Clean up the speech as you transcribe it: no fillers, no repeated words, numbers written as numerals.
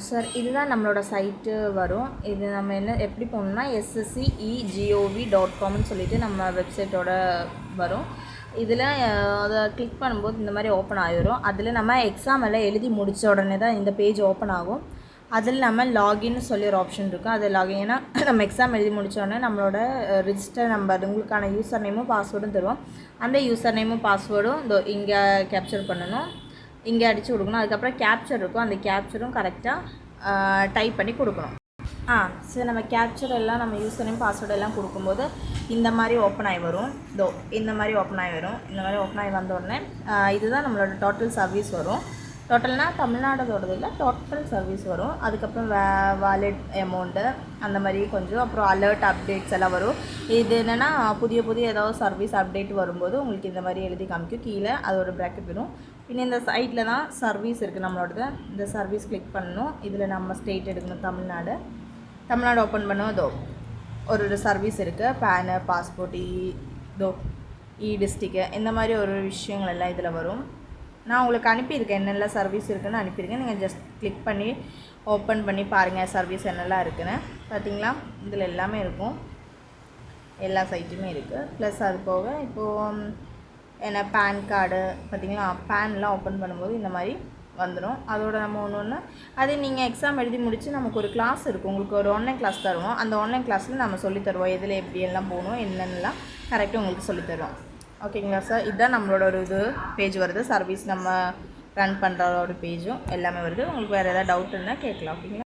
Sir இதுதான் நம்மளோட site வரும். இது நம்ம எப்படி போகணும்னா sscegov.comனு சொல்லிட்டு நம்ம வெப்சைட்டோட வரும். இதில் அதை கிளிக் பண்ணும்போது இந்த மாதிரி ஓப்பன் ஆகிரும். அதில் நம்ம எக்ஸாம் எல்லாம் எழுதி முடித்த உடனே தான் இந்த பேஜ் ஓப்பன் ஆகும். அதில் நம்ம லாகின்னு சொல்லி ஒரு ஆப்ஷன் இருக்கும். அது லாகின், ஏன்னா நம்ம எக்ஸாம் எழுதி முடித்தோடனே நம்மளோட ரிஜிஸ்டர் நம்பர், உங்களுக்கான யூசர் நேமும் பாஸ்வேர்டும் தருவோம். அந்த யூசர் நேமும் பாஸ்வேர்டும் இங்கே கேப்சர் பண்ணணும், இங்கே அடித்து கொடுக்கணும். அதுக்கப்புறம் கேப்சர் இருக்கும், அந்த கேப்சரும் கரெக்டாக டைப் பண்ணி கொடுக்கணும். சரி, நம்ம கேப்சர் எல்லாம் நம்ம யூசர் நேம் பாஸ்வேர்டு எல்லாம் கொடுக்கும்போது இந்த மாதிரி ஓப்பன் ஆகி வரும். இந்த மாதிரி ஓப்பன் ஆகி வரும். இந்த மாதிரி ஓப்பன் ஆகி வந்தோடனே இதுதான் நம்மளோட டோட்டல் சர்வீஸ் வரும். டோட்டல்னால் தமிழ்நாடோடது இல்லை, டோட்டல் சர்வீஸ் வரும். அதுக்கப்புறம் வாலெட் அமௌண்ட்டு அந்த மாதிரி கொஞ்சம், அப்புறம் அலர்ட் அப்டேட்ஸ் எல்லாம் வரும். இது என்னென்னா புதிய ஏதாவது சர்வீஸ் அப்டேட் வரும்போது உங்களுக்கு இந்த மாதிரி எழுதி காமிக்கும். கீழே அதோட ப்ராக்கெட் வரும். பின்ன இந்த சைட்டில் தான் சர்வீஸ் இருக்குது நம்மளோடது. இந்த சர்வீஸ் கிளிக் பண்ணணும். இதில் நம்ம ஸ்டேட் எடுக்கணும், தமிழ்நாடு ஓப்பன் பண்ணுவோம். ஒரு சர்வீஸ் இருக்குது, பேனு, பாஸ்போர்ட், டிஸ்ட்ரிக்கு, இந்த மாதிரி ஒரு விஷயங்கள் எல்லாம் இதில் வரும். நான் உங்களுக்கு அனுப்பியிருக்கேன், என்னெல்லாம் சர்வீஸ் இருக்குதுன்னு அனுப்பியிருக்கேன். நீங்கள் ஜஸ்ட் கிளிக் பண்ணி ஓப்பன் பண்ணி பாருங்கள் சர்வீஸ் என்னெல்லாம் இருக்குதுன்னு. பார்த்தீங்களா, இதில் எல்லாமே இருக்கும், எல்லா சைட்டுமே இருக்குது. ப்ளஸ் அது போக இப்போது என்ன பேன் கார்டு பார்த்தீங்களா, பேன்லாம் ஓப்பன் பண்ணும்போது இந்த மாதிரி வந்துடும். அதோட நம்ம ஒன்று அது நீங்கள் எக்ஸாம் எழுதி முடித்து நமக்கு ஒரு கிளாஸ் இருக்கும், உங்களுக்கு ஒரு ஆன்லைன் கிளாஸ் தருவோம். அந்த ஆன்லைன் கிளாஸில் நம்ம சொல்லித்தருவோம் எதில் எப்படி எல்லாம் போகணும், என்னென்னலாம் கரெக்டாக உங்களுக்கு சொல்லித்தருவோம். ஓகேங்களா சார், இதுதான் நம்மளோட ஒரு பேஜ் வருது. சர்வீஸ் நம்ம ரன் பண்ணுற ஒரு பேஜும் எல்லாமே வருது. உங்களுக்கு வேறு ஏதாவது டவுட் இருந்தால் கேட்கலாம். ஓகேங்களா.